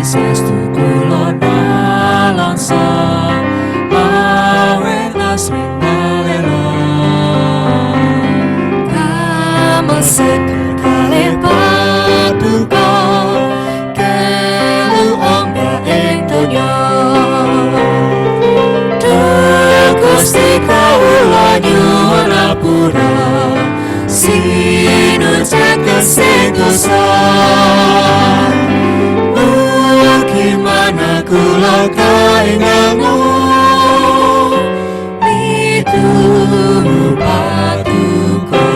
Sestu kula nalangsa awet asring balela kamesek kalih paduka kelu ongga ing donya Duh Gusti kawula nyuwun apura sinujaken sing dosa Gimana kula kaingamu mituru paduka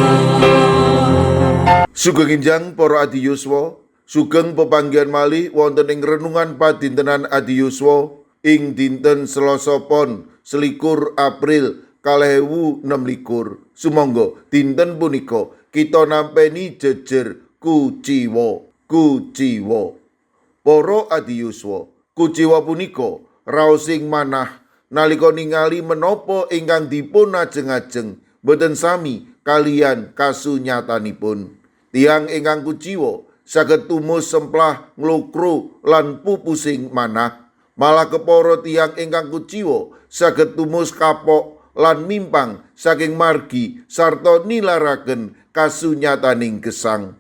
Sugeng enjang para adi yuswa, sugeng pepanggihan malih wonten ing renungan padintenan adi yuswa ing dinten Selasa Pon 21 April 2026. Sumangga dinten punika kita nampeni jejer kuciwa. Para adi yuswa, kuciwa punika raos ing manah nalika ningali menapa ingkang dipun ajeng-ajeng boten sami kalian kasunyatanipun. Tiang ingkang kuciwa saged tumus semplah nglokro lan pupusing manah. Malah kepara tiang ingkang kuciwa saged tumus kapok lan mimpang saking margi sarta nilaraken kasunyataning gesang.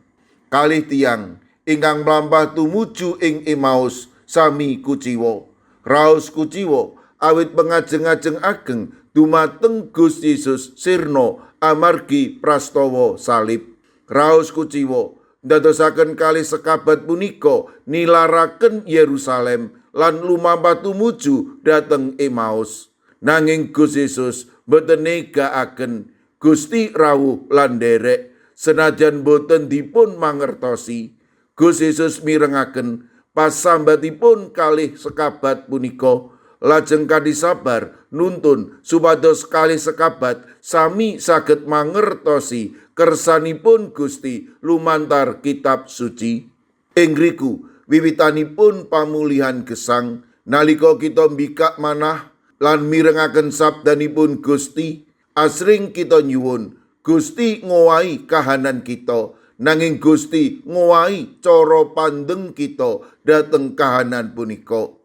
Kalih tiang ingkang mlampah tumuju ing Emaus sami kuciwa. Raos kuciwa awit pengajeng-ajeng ageng dumateng Gusti Yesus sirna amargi prastawa salib. Raos kuciwa ndadosaken kalih sekabat punika nilaraken Yerusalem lan lumampah tumuju dhateng Emaus. Nanging Gusti Yesus boten negakaken Gusti rawuh lan nderek senajan boten dipun mangertosi. Gusti Yesus mirengaken pasambatipun kalih sekabat punika lajeng kanthi sabar nuntun supados kalih sekabat sami saged mangertosi kersanipun Gusti lumantar kitab suci. Ing ngriku wiwitanipun pamulihan gesang nalika kita mbikak manah lan mirengaken sabdanipun Gusti asring kita nyuwun Gusti ngowahi kahanan kita. Nanging Gusti ngowahi cara pandeng kita dhateng kahanan punika.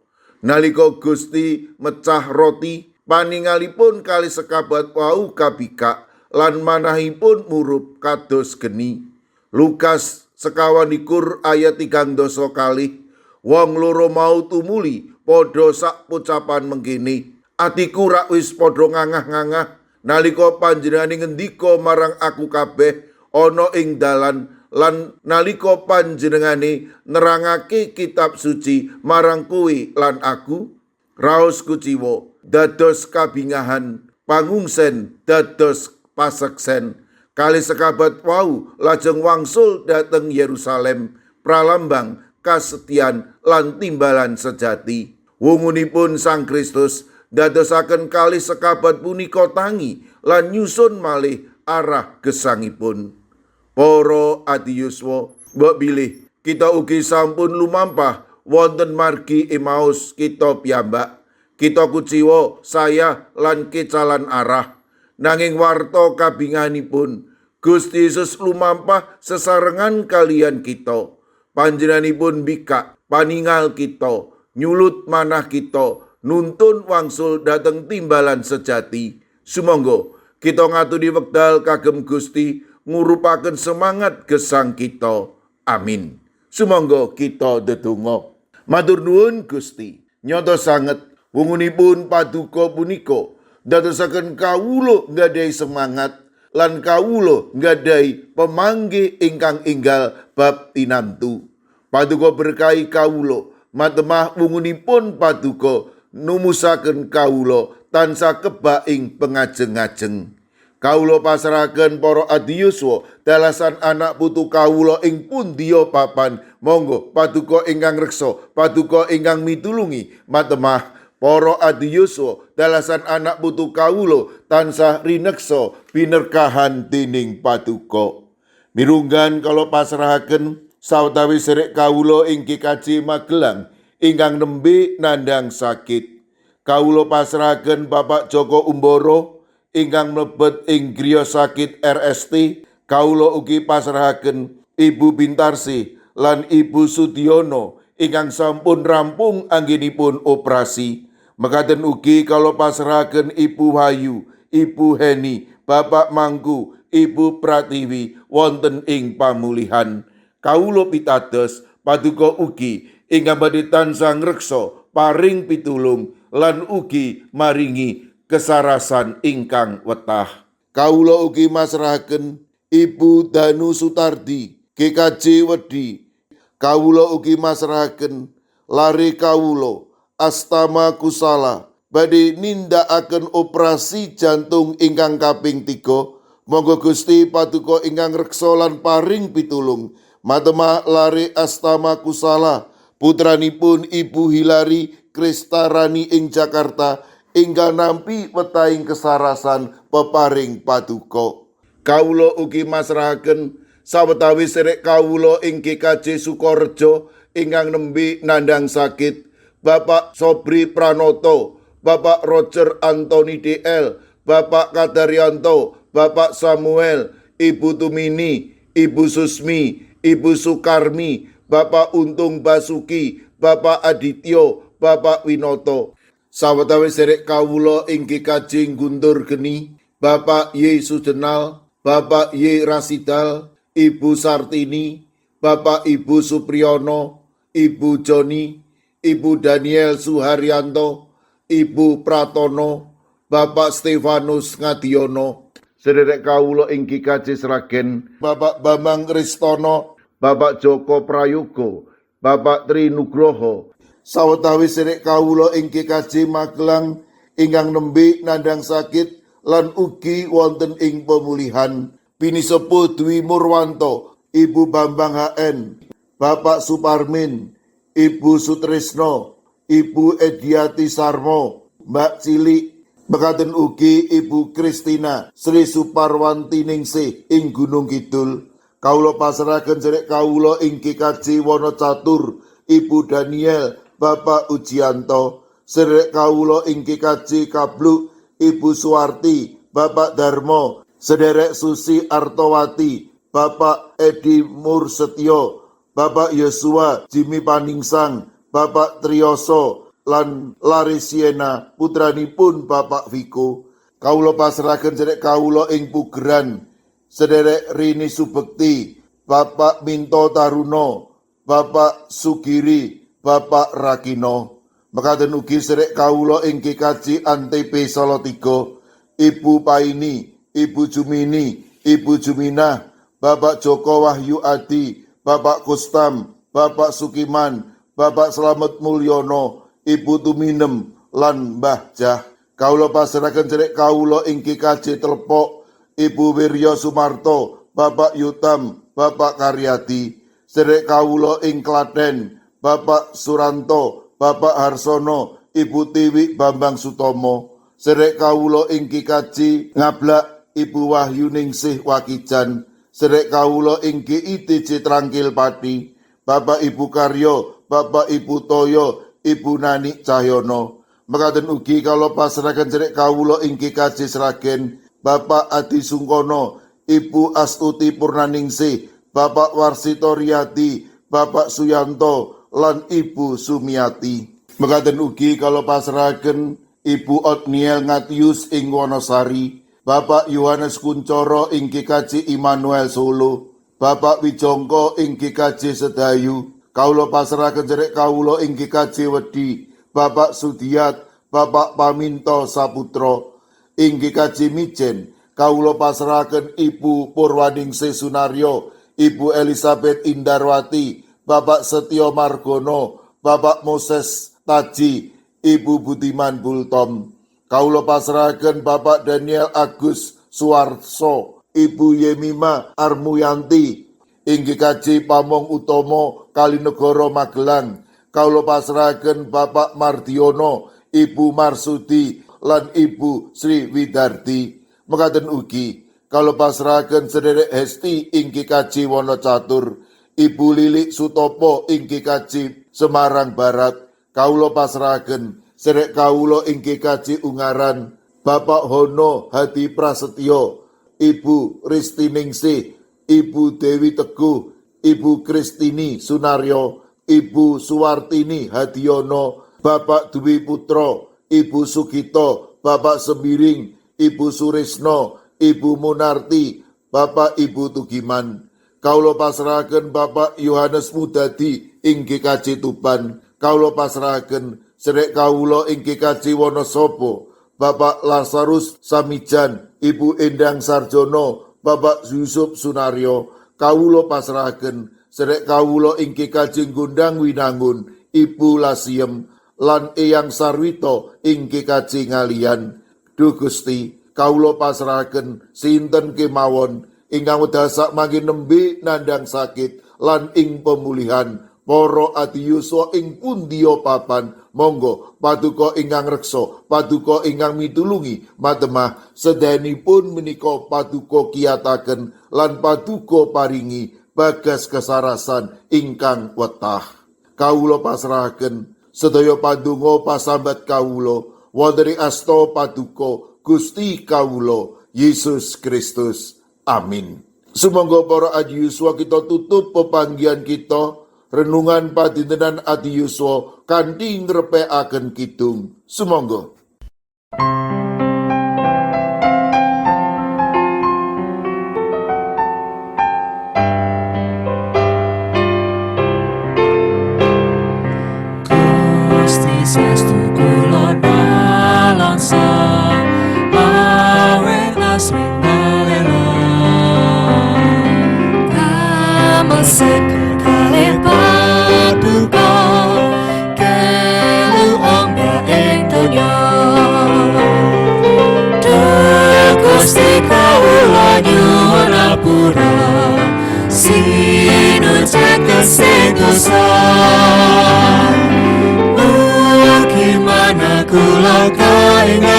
Nalika Gusti mecah roti, paningalipun kalih sekabat wau kabikak lan manahipun murup kados geni. Lukas 21 ayat 30 kalih. Wong loro mau tumuli padha sak pocapan mengkene. Atiku rak wis padha ngangah-ngangah nalika panjenengane ngendika marang aku kabeh ana ing dalan lan nalika panjenengane nerangake kitab suci marang kowe lan aku. Raos kuciwa dados kabingahan pangungsen dados paseksen. Kalih sekabat wau lajeng wangsul dhateng Yerusalem pralambang kasetyan lan timbalan sejati. Wungunipun Sang Kristus dadosaken kalih sekabat punika tangi lan nyusun malih arah gesangipun. Para adi yuswa, mbok bilih kita ugi sampun lumampah wonten margi Emaus kita piyambak. Kita kuciwa saya lan kecalan arah. Nanging warta kabinganipun Gusti Yesus lumampah sesarengan kalian kita. Panjenenganipun bikak paningal kita, nyulut manah kita, nuntun wangsul dhateng timbalan sejati. Sumangga kita ngaturi wekdal kagem Gusti ngurupaken semangat gesang kita. Amin. Sumangga kita ndedonga. Matur nuwun Gusti, nyata sanget wungunipun paduka punika dadosaken kawula nggadahi semangat lan kawula nggadahi pemanggih ingkang enggal bab tinamtu. Paduka berkahi kawula, matemah wungunipun paduka numusaken kawula tansah kebak ing pengajeng-ajeng. Kawula pasrahaken para adi yuswa dalasan anak putu kawula ing pundiya papan. Monggo paduka ingkang reksa, paduka ingkang mitulungi matemah para adi yuswa dalasan anak putu kawula tansah rineksa binerkahan dening paduka. Mirunggan kala pasrahaken sawetawis sedherek kawula ing GKJ Magelang ingkang nembe nandhang sakit. Kawula pasrahaken Bapak Joko Umbara ingkang mlebet ing griya sakit RST. Kawula ugi pasrahaken Ibu Bintarsi lan Ibu Sudiono ingkang sampun rampung anggenipun operasi. Mekaten ugi kalau pasrahaken Ibu Wahyu, Ibu Heni, Bapak Mangku, Ibu Pratiwi wonten ing pamulihan. Kawula pitados paduka ugi ingkang badhe tansah ngreksa paring pitulung lan ugi maringi kesarasan ingkang wetah. Kawula ugi masrahaken Ibu Danu Sutardi, GKJ Wedi. Kawula ugi masrahaken lare kawula Astama Kusala badhe nindakaken operasi jantung ingkang kaping 3. Monggo Gusti paduka ingkang reksa lan paring pitulung. Matema lare Astama Kusala putranipun Ibu Hilari Kristarani ing Jakarta ingkang nampi wetahing kesarasan peparing paduka. Kawula ugi masrahaken sawetawis sedherek kawula ing GKJ Sukorejo ingkang nembe nandhang sakit. Bapak Sobri Pranoto, Bapak Roger Antoni DL, Bapak Kadaryanto, Bapak Samuel, Ibu Tumini, Ibu Susmi, Ibu Sukarmi, Bapak Untung Basuki, Bapak Adityo, Bapak Winoto. Sawetawis sedherek kawula ing GKJ Guntur Geni, Bapak Y Sudenal, Bapak Y Rasidal, Ibu Sartini, Bapak Ibu Supriyono, Ibu Joni, Ibu Daniel Suharyanto, Ibu Pratono, Bapak Stefanus Ngadiono, sedherek kawula ing GKJ Sragen, Bapak Bambang Kristono, Bapak Joko Prayogo, Bapak Tri Nugroho, sawetawis sedherek kawula ing GKJ Magelang ingkang nembe nandhang sakit lan ugi wonten ing pemulihan. Bini Sepuh Dwi Murwanto, Ibu Bambang HN, Bapak Suparmin, Ibu Sutrisno, Ibu Ediati Sarmo, Mbak Cilik, mekaten ugi Ibu Kristina Sri Suparwanti Ningsih ing Gunung Kidul. Kawula pasrahaken sedherek kawula ing GKJ Wonocatur, Ibu Daniel, Bapak Ujianto, sedherek kawula ing GKJ Kabluk, Ibu Suwarti, Bapak Darmo, sedherek Susi Artowati, Bapak Edi Mursetyo, Bapak Yosua Jimmy Paningsang, Bapak Triyoso lan Larisiena putranipun Bapak Viko. Kawula pasrahaken sedherek kawula ing Pugeran, sedherek Rini Subekti, Bapak Minto Taruno, Bapak Sugiri, Bapak Rakino. Mekaten ugi sedherek kawula ing GKJ Antp Salatiga, Ibu Paini, Ibu Jumini, Ibu Juminah, Bapak Joko Wahyu Adi, Bapak Kustam, Bapak Sukiman, Bapak Slamet Mulyono, Ibu Tuminem, lan Mbah Jah. Kawula pasrahaken sedherek kawula ing GKJ Telepok, Ibu Wiryo Sumarto, Bapak Yutam, Bapak Karyadi. Sedherek kawula ing Klaten, Bapak Suranto, Bapak Harsono, Ibu Tiwi Bambang Sutomo. Sedherek kawula ing GKJ Ngablak, Ibu Wahyu Ningsih Wakijan. Sedherek kawula ing GITJ Trangkil Pati, Bapak Ibu Karyo, Bapak Ibu Toyo, Ibu Nani Cahyono. Mekaten ugi kawula pasrahaken sedherek kawula ing GKJ Sragen, Bapak Adi Sungkono, Ibu Astuti Purnaningsih, Bapak Warsito Riyadi, Bapak Suyanto, lan Ibu Sumiati. Mekaten ugi kawula pasrahaken Ibu Otniel Ngatius ing Wonosari, Bapak Yohanes Kuncoro ing GKJ Immanuel Solo, Bapak Wijongko ing GKJ Sedayu. Kawula pasrahaken sedherek kawula ing GKJ Wedi, Bapak Sudiat, Bapak Paminto Saputro. Ing GKJ Mijen kawula pasrahaken Ibu Purwaningsih Sunaryo, Ibu Elizabeth Indarwati, Bapak Setyo Margono, Bapak Moses Taji, Ibu Budiman Bultom. Kawula pasrahaken Bapak Daniel Agus Suwarso, Ibu Yemima Armuyanti ing GKJ Pamong Utomo Kalinegoro Magelang. Kawula pasrahaken Bapak Mardiono, Ibu Marsudi lan Ibu Sri Widardi. Mekaten ugi kawula pasrahaken sedherek Hesti ing GKJ Wonocatur, Ibu Lilik Sutopo ing GKJ Semarang Barat. Kawula pasrahaken sedherek kawula ing GKJ Ungaran, Bapak Hono Hadi Prasetyo, Ibu Risti Ningsih, Ibu Dewi Teguh, Ibu Kristini Sunaryo, Ibu Suwartini Hadiono, Bapak Dwi Putro, Ibu Sugito, Bapak Sembiring, Ibu Surisno, Ibu Munarti, Bapak Ibu Tugiman. Kaulo pasrahaken Bapak Yohanes Mudadi ing GKJ Tuban. Kaulo pasrahaken sedherek kawula ing GKJ Wonosobo, Bapak Lazarus Samijan, Ibu Endang Sarjono, Bapak Yusuf Sunaryo. Kawula pasrahaken sedherek kawula ing GKJ Gondang Winangun, Ibu Lasiem lan Eyang Sarwito ing GKJ Ngalian. Duh Gusti, kawula pasrahaken sinten kemawon ingkang wedal sak mangkin nembe nandang sakit lan ing pemulihan. Para adiyuswa ing pundiya papan, monggo paduka ingkang reksa, paduka ingkang mitulungi, matemah sedayanipun menika paduka kiyataken lan paduka paringi bagas kesarasan ingkang wetah. Kawula pasrahaken sedaya pandonga pasambat kawula wonten ing asta paduka Gusti kawula Yesus Kristus. Amin. Sumangga para adiyuswa kita tutup pepanggihan kita renungan padintenan adiyuswa kanthi ngrepekaken kidung. Sumangga. Gusti saestu kula nalangsa awet asring balela kamasek kalih paduka kelu angga ing donya. Duh Gusti kawula nyuwun ngapura sinucaken sing dosa. Gimana kula kaingan